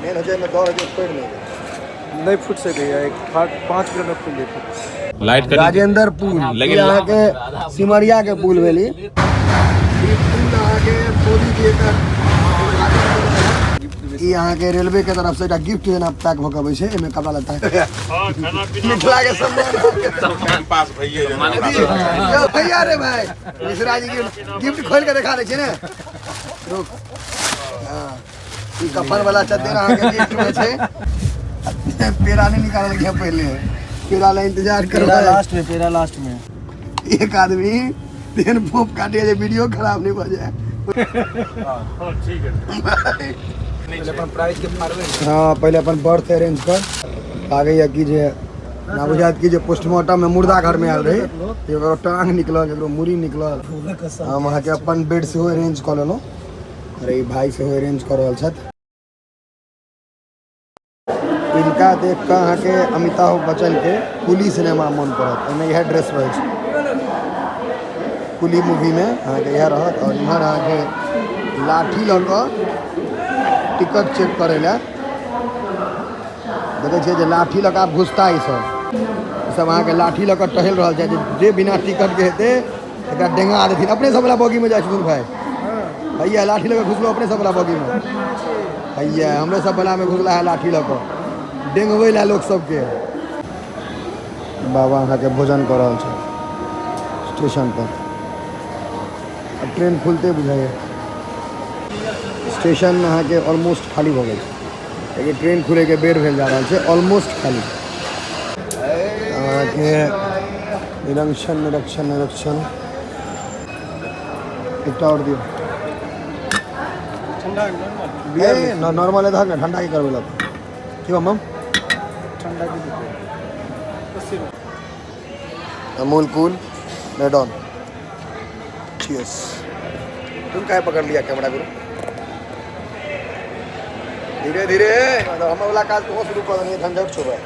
Main है मैं दौड़ के पेड़ नहीं फुट से भैया एक 5 मिनट में खुल जाती लाइट राजेंद्र पुल यहाँ के सिमरिया के पुल भेली पुल यहाँ के मोदी जी यहाँ के रेलवे के तरफ से गिफ्ट देना पैक भोकबे छे एमे कपड़ा लता है मिथिला के सम्मान पास भैया भैया रे भाई मिश्रा जी गिफ्ट खोल के दिखा दे छे ने रुक हां ई कफन वाला चद्दर अहाँ के गिफ्ट में छे पेड़ा नहीं निकाल गया पहले पेड़ा ला इंतजार कर रहा है पेड़ा लास्ट में एक आदमी तेन पोप काटे जे वीडियो खराब नहीं हो जाए हां ठीक है पहले अपन प्राइस के मारवे हाँ पहले अपन बर्थ अरेंज कर आ गई कि जे ना बुझात कि जे पोस्टमार्टम में मुर्दा घर में आल रही एगो टांग निकलल एगो मुड़ी निकलल हम वहाँ के अपन बेड से अरेंज कर लेलो अरे भाई से अरेंज कर रहल छथ इनका देख के अहाँ के अमिताभ बच्चन के कुली सिनेमा मन पड़त एमे यह ड्रेस रहे छै कुली मूवी में अहाँ के यह रहत और इधर अहाँ के लाठी लऽ कऽ टिकट चेक करे ला देखे छे जे लाठी लऽ कऽ घुसता ई सब अहाँ के लाठी लऽ कऽ टहल रहल छै जे बिना टिकट के हेतै एकरा डेंगा देथिन अपने सब वाला बगी में जाइ छथुन भाई भैया लाठी लऽ कऽ घुसलो अपने सब वाला बगी में भैया हमरे सब वाला में घुसला है लाठी लऽ कऽ डेंगबै ला लोग सबके बाबा अहाँ के भोजन कर रहल छै स्टेशन पर अब ट्रेन खुलते बुझाइए स्टेशन अहाँ के ऑलमोस्ट खाली हो गई लेकिन ट्रेन खुले के बेर भेल जा रहा है ऑलमोस्ट खाली अहाँ के निरीक्षण एक और दियो ठंडा नॉर्मल है ना ठंडा की करबे लग क्यों हम ठंडा की Amul cool red on cheers तुम काय पकड़ लिया कैमरा गुरु धीरे धीरे मतलब हम वाला काज तो शुरू कर देनी झंझट छो भाई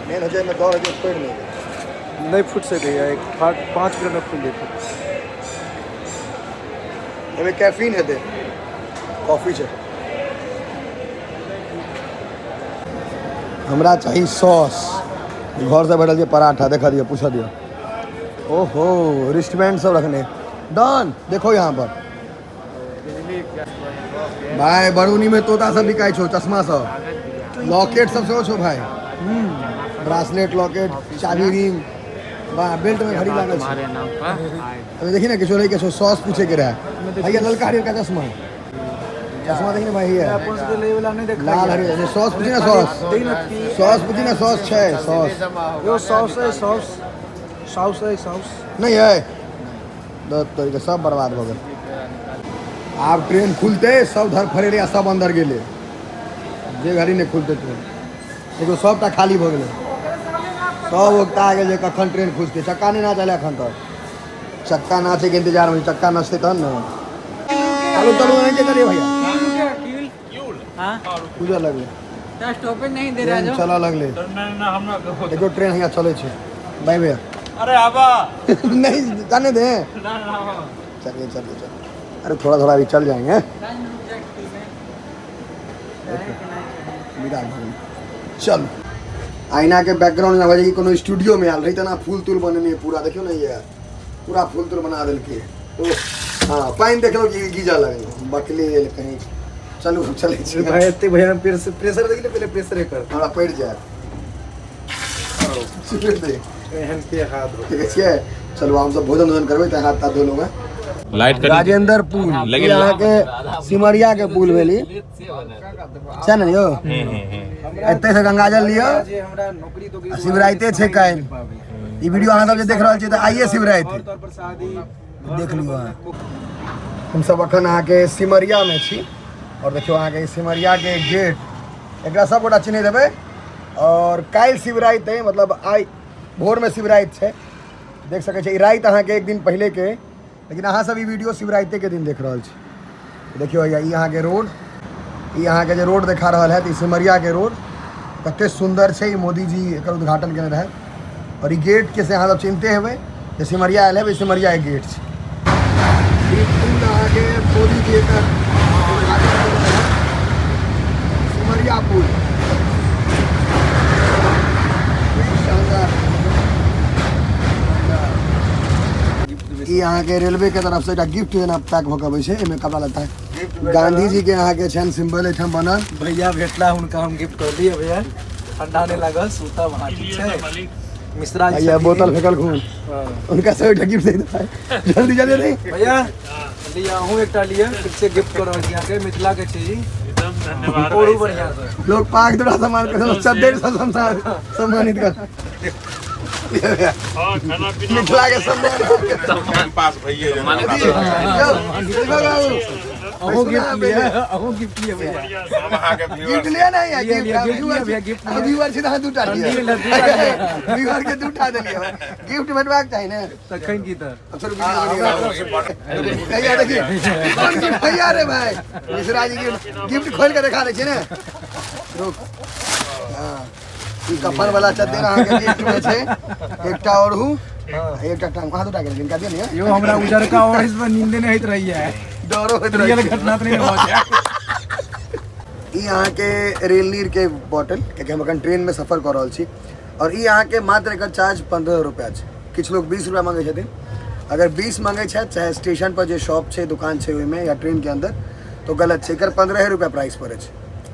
मेन है मैं दौड़ के पेड़ नहीं फुट से भैया एक 5 मिनट में खुल जाती एमे कैफीन है दे कॉफी छे हमरा चाहिए सॉस घर से बैठल पराठा देखा दिया पूछा दिया ओहो रिस्टबैंड सब रखने डन देखो यहाँ पर भाई बरूनी में तोता सब बिकाई छो चश्मा सब लॉकेट सब से छो भाई ब्रासलेट लॉकेट चाबी रिंग बेल्ट में घड़ी लागल छे अबे देखी ना किशोर के सॉस पूछे के रहा भैया ललका हरियर का चश्मा देखी ना भाई ये लाल हरियर सॉस पूछी ना सॉस पूछी ना सॉस छे सॉस यो सॉस नहीं है दो तरीके सब बर्बाद हो गए आप ट्रेन खुलते सब धर फरेले सब अंदर गेले जे घड़ी नहीं खुलते ट्रेन एगो सबटा खाली हो गए सब ओकता आ गए कखन ट्रेन खुजते चक्का नहीं ना चले अखन तक चक्का नाचे के इंतजार में चक्का नचते तब न चलो नहीं करिए भैया पूजा लगले स्टॉपेज नहीं दे रहा जो चला लगले एगो ट्रेन यहाँ चले छे बाय भैया अरे आबा नहीं जाने दे चलिए अरे थोड़ा थोड़ा अभी चल जाएंगे चल आईना के बैकग्राउंड में भाई कोनो स्टूडियो में आल रही तना फूल तूल बनने पूरा देखियो ना ये पूरा फूल तूल बना दिल के तो हाँ पाइन देख लो गीजा लगे बकले कहीं चलो चले भाई इतने भैया प्रेशर देखिए पहले प्रेशर कर थोड़ा पड़ जाए ठीक है चलो हम सब भोजन करबे त हाथ धो लोगे लाइट राजेंद्र पुल यहाँ के सिमरिया के पुल भेली छै न यो एते से गंगाजल लियो शिवराइते छै काल ई वीडियो अहाँ सब जे देख रहल छी त आइए शिवराइत देख लियो हम सब अखन अहाँ के सिमरिया में छी और देखियो अहाँ के सिमरिया के गेट एकरा सब गोटा चिन्ह देबे और काल शिवराइत है मतलब आई भोर में शिवराइत है देख सके छी रात अहाँ के एक दिन पहले के लेकिन अहाँ सब ई वीडियो शिवराइते के दिन देख रहा छी देखियो भैया यहाँ के रोड यहाँ के जो रोड देखा रहा है तो सिमरिया के रोड कते सुंदर है मोदी जी एक उद्घाटन केने रहे और ई गेट के से अहाँ सब चिन्हते हेबै जे सिमरिया आयल है सिमरिया के गेट छै मोदी जी यहाँ के रेलवे के तरफ से एक गिफ्ट जेना पैक भऽ कऽ छै, एहिमे कपड़ा लत्ता है। गांधी जी के यहाँ के छनि सिंबल एठाम बनल। भैया भेटला हुनका हम गिफ्ट कर दिए भैया, ठंडा नहीं लागल, सूता वहाँ ठीक है। मिश्रा जी भैया बोतल फेकल खून, उनका सब एक गिफ्ट दे दो जल्दी जल्दी नहीं भैया लिया हूँ एक लिए फिर से गिफ्ट करो यहाँ के मिथिला के चीज और बढ़िया से लोग पाक थोड़ा सामान कर चद्दर से सम्मानित कर मिथिला के सम्मान पास भैया अहू गिफ्ट लिया, अहू गिफ्ट लिया भैया, गिफ्ट लिया नहीं है, गिफ्ट व्यूअर से हां दूटा लिया, व्यूअर के दूटा देलिए, गिफ्ट भेटबाक चाहिए ना तखन की त अक्सर भैया देखिए कौन गिफ्ट भैया रे भाई मिश्रा जी गिफ्ट खोल के दिखा दे छै ना। रुक हां ई कफन वाला चद्दर अहाँ के गिफ्ट में छै, एकटा ओढ़ू एकटा टांग कहाँ दूटा के इनका दिया यो हमरा उजर का और इसमें नींद नहीं होत रही है, डरो होत रियल घटना तो नहीं हो जाए। ई यहाँ के रेल नीर के बोतल क्योंकि हम अखन ट्रेन में सफर कर रहल छी और ई यहाँ के मात्र एकर चार्ज 15 रुपया छै। किछ लोग 20 रुपया मांगे छथिन, अगर 20 मांगे छै चाहे स्टेशन पर जो शॉप छै दुकान छै ओहिमे या ट्रेन के अंदर तो गलत छै, एकर 15 रुपया प्राइस पड़े छै,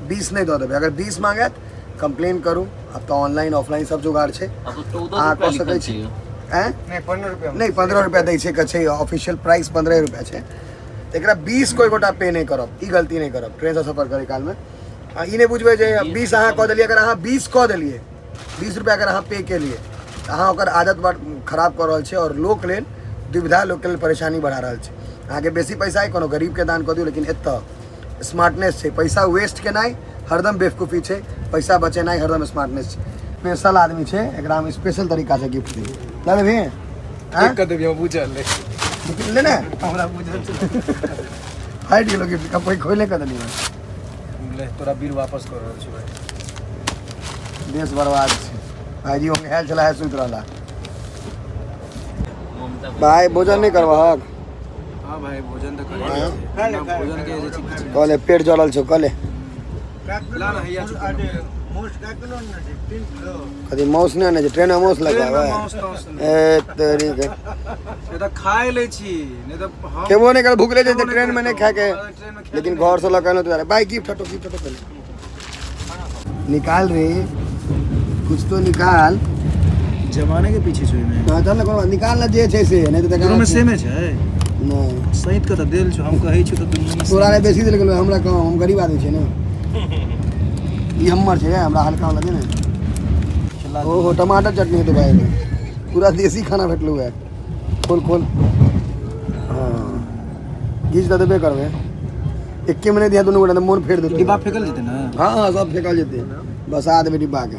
20 नहीं दऽ देबै। अगर 20 मांगत कंप्लेन करू, अब तो ऑनलाइन ऑफलाइन सब जुगाड़ छै, अहाँ कऽ सकै छी। नहीं 15 रुपया दै छै कछे, ऑफिशियल प्राइस 15 रुपया छै। एकरा 20 कोई गोटा पे नहीं करब, ई गलती नहीं करब ट्रेन से सफर करे काल में। ई नहीं बुझबै जे 20 अहाँ कऽ देलिए, अगर अहाँ 20 कऽ देलिए 20 रुपया अगर अहाँ पे केलिए अहाँ ओकर आदत बड़ खराब कऽ रहल छै और लोक लेल दुविधा, लोक लेल परेशानी बढ़ा रहल छै। अहाँके बेसी पैसा है कोनो गरीब के दान कऽ दियौ, लेकिन एतऽ स्मार्टनेस छै, पैसा वेस्ट केनाइ हरदम बेवकूफ़ी छै, पैसा बचेनाइ हरदम स्मार्टनेस छै। स्पेशल आदमी छै, एकरा हम स्पेशल तरीका से गिफ्ट दी ले भी एक कर देबियो बुझल ले लेना हमरा बुझल हाइट गेलो गिफ्ट कोई खोले कर देनी ले तोरा बिल वापस कर रहल छी भाई, देश बर्बाद छै भाई जी। होंगे हेल चला है सुत रहला भाई, भोजन नहीं करबहक? हां भाई भोजन तो कर भोजन के जे चीज कहले पेट जलल छौ, कहले ला ना हैया कथी मौस नहीं ट्रेन में मौस लगा ए तेरी के ये तो खाए ले छी नहीं तो हम केबो नहीं कर भूख ले जे ट्रेन में नहीं खा के, लेकिन घर से लगा तो भाई गिफ्ट हटो पहले निकाल रे, कुछ तो निकाल, जमाने के पीछे छुई में हां चल ना निकाल ना जे छै से, नहीं तो दोनों में सेम छै नहीं सहित के तो देल छ, हम कहै छी तो दुनिया में तोरा ने बेसी देल गेलो, हमरा कम, हम गरीब आदमी छै ना, ये हमर छै हमरा हल्का वाला दे ना। ओहो टमाटर चटनी है तो भाई पूरा देसी खाना भेटलू है, खोल खोल हाँ घीच देबे करबे, एक्के महीने दिया दोनों गोटा मोन फेर देते, डिब्बा फेकल जेते ना। हाँ सब फेकल जेते, बस आ देबे डिब्बा के।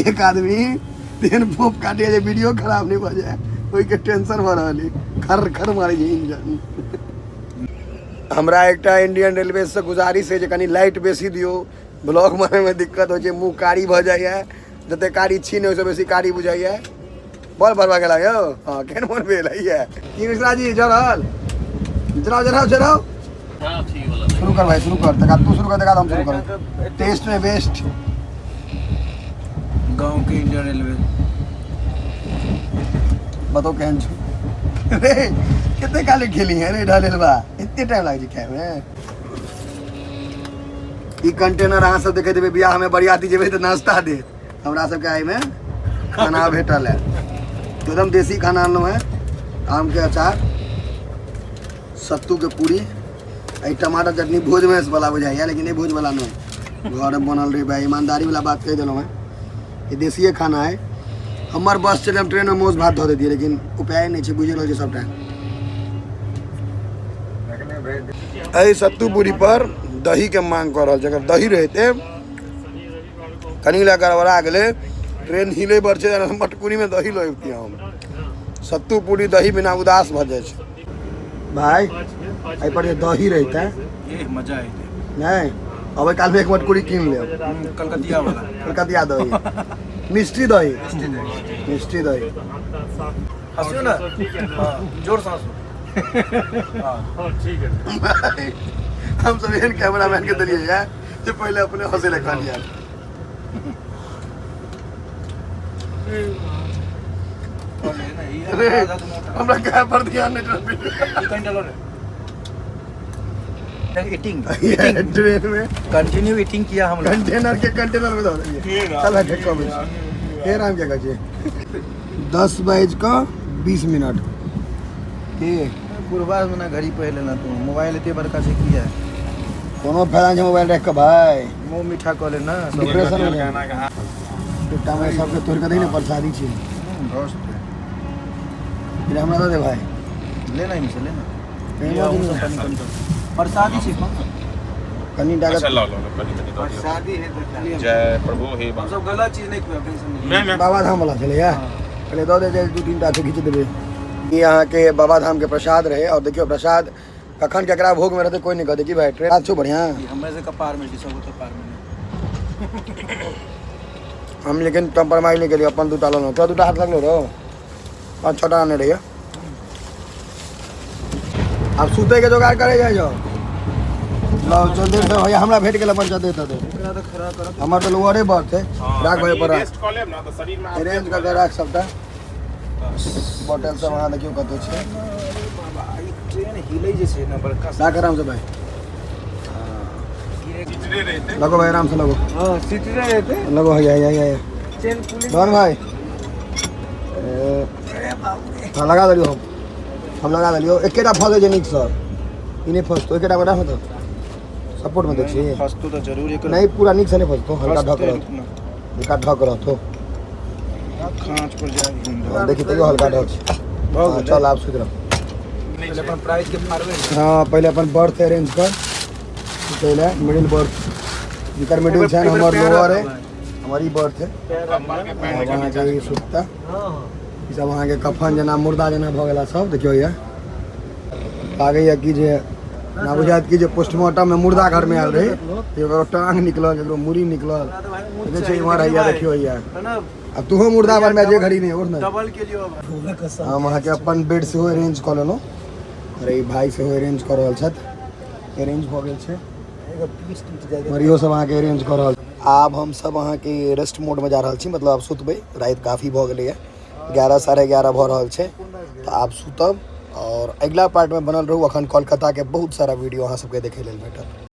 एक आदमी तेन पोप काटे जे वीडियो खराब नहीं भ जाए ओई के टेंशन भ रहली, खर खर मारे जे इंजन। हमरा एकटा इंडियन रेलवे से गुजारिश है जे कनी लाइट बेसी दियो, ब्लॉक मारे में दिक्कत हो छै, मुँह कारी भ जाइए, जते कारी छीन ओइसे बेसी कारी बुझाइए। बॉल भरवा गेला यौ हां केन मोन भेल है की मिश्रा जी जरल जराओ जराओ जराओ हां ठीक वाला शुरू कर भाई, शुरू कर, तक तू शुरू कर, तक हम शुरू करें। टेस्ट में बेस्ट गांव के इंडियन रेलवे बताओ केहन छ रे, कितने काले खेली है रे ढालेलवा, इतने टाइम लाग छै खाए में। ई कंटेनर अहाँ सब देखे देबे बियाह में बरियाती जेबे त नाश्ता दे, हमरा सब के आइ में खाना भेटल है, एकदम देसी खाना आनलो है, आम के अचार, सत्तू के पूरी, आई टमाटर चटनी भोज में वाला बुझाइए, लेकिन ये भोज वाला नहीं, घर में बनल रही भाई, ईमानदारी वाला बात कह दिलों है, ये देसी खाना है। हमार बस चले हम ट्रेन में मोज भात धो देती है, लेकिन उपाय नहीं है, बुझे रहो सब टाइम। आई सत्तू पूरी पर दही के मांग कर रहा, अगर दही रहते कनी ला गड़बड़ा गेले, ट्रेन हिले बर छै, मटकुरी में दही लैबती हम, सत्तू पूरी दही बिना उदास भ जाए छै भाई। आई पर जे दही रहता है ये मजा आई नहीं, अब काल में एक मटकुरी कीन ले, कलकतिया वाला कलकतिया दही, मिष्टी दही, मिष्टी दही हंसियो ना हां जोर से हंसो हां ठीक है। हम सब एहन कैमरामैन के दलिए है जो पहले अपने हंसे लगा लिया। अरे हमरा काय पर ध्यान नहीं ईटिंग ट्रेन में कंटिन्यू ईटिंग किया हम लोग। कंटेनर के कंटेनर में डाल दिए। चल है ठेका में ये राम क्या कहे 10:20 के पूर्वाज में ना घड़ी पहले ना तू मोबाइल इतने बड़का से किया है कोनो फायदा नहीं मोबाइल रख के भाई मुंह मीठा कर लेना डिप्रेशन में बेटा में सबके तोड़ के देने प्रसादी छी दोस्त फिर हमरा दे भाई लेना ही से लेना प्रेमो दिन प्रसादी से कनी अच्छा डागा लो लो लो कनी कनी दो दियो। शादी है तो खाली जय प्रभु हे हम सब गलत चीज नहीं खुआ टेंशन नहीं मैं बाबा धाम वाला चले या पहले दो दे 2-3 टा खींच देबे ये यहाँ के बाबा धाम के प्रसाद रहे और देखियो प्रसाद कखन केकरा भोग में रहते कोई नहीं कहते कि भाई ट्रेन आज छो बढ़िया हमें से कपार में सब तो पार में हम लेकिन कंप्रोमाइज नहीं के लिए अपन 2 टा लो तो 2 टा हाथ लगलो रो 5-6 टा आने रहिए अब सूते के जोगाड़ करे जाए जो लो चल दे तो भैया हमरा भेट गेल अपन चल देता दे एकरा तो खड़ा कर हमर तो लोअरे बर्थ है राख भाई पर टेस्ट कॉल लेब ना तो शरीर में अरेंज करके राख सकता बोतल सब वहाँ देखियो कतो छे ट्रेन हिलै जे छै ना बड़का राख आराम से भाई चिचरे रहते लगो भाई आराम से लगो हां सिटरे रहते लगो है चेन पुलिस डॉन भाई हाँ लगा दियो हम लगा दियो एकेटा फंसे जे निक सर इने फंसतो एकेटा बड़ा हो तो सपोर्ट में देखिए फंसतो तो जरूर एक नहीं पूरा निक से नहीं फंसतो हल्का ढक रहो हल्का ढक रहो तो खांच पर जाए देखिए तो हल्का ढक हाँ, चल आप सुधर पहले अपन प्राइस के मारवे हाँ पहले अपन बर्थ अरेंज कर पहले मिडिल बर्थ जिकर मिडिल है हमार लोअर है हमारी बर्थ है वहाँ के सुता ई सब वहाँ के कफन जना मुर्दा जना भ गेला सब देखियो ये लागैया कि जे ना बुझात कि जे पोस्टमार्टम में मुर्दा घर में आयल रहे एगो टांग निकलल एगो मुड़ी निकलल देखे छै इमहर हैया देखियो ये है ना अब तू मुर्दा भर में जे घड़ी नहीं और ना डबल के लिए अब हम वहाँ के अपन बेड से अरेंज कर लेलो अरे ई भाई से अरेंज कर रहल छत अरेंज भ गेल छै मरियो सब वहाँ के अरेंज कर रहल आब हम सब वहाँ के रेस्ट मोड में जा रहल छी मतलब आब सुतबै रात काफी भ गेलै है 11 साढ़े 11 भ रहल छै तो आब सुतब और अगला पार्ट में बनल रहू अखन कोलकाता के बहुत सारा वीडियो अहाँ सबके देखे लेल भेटत।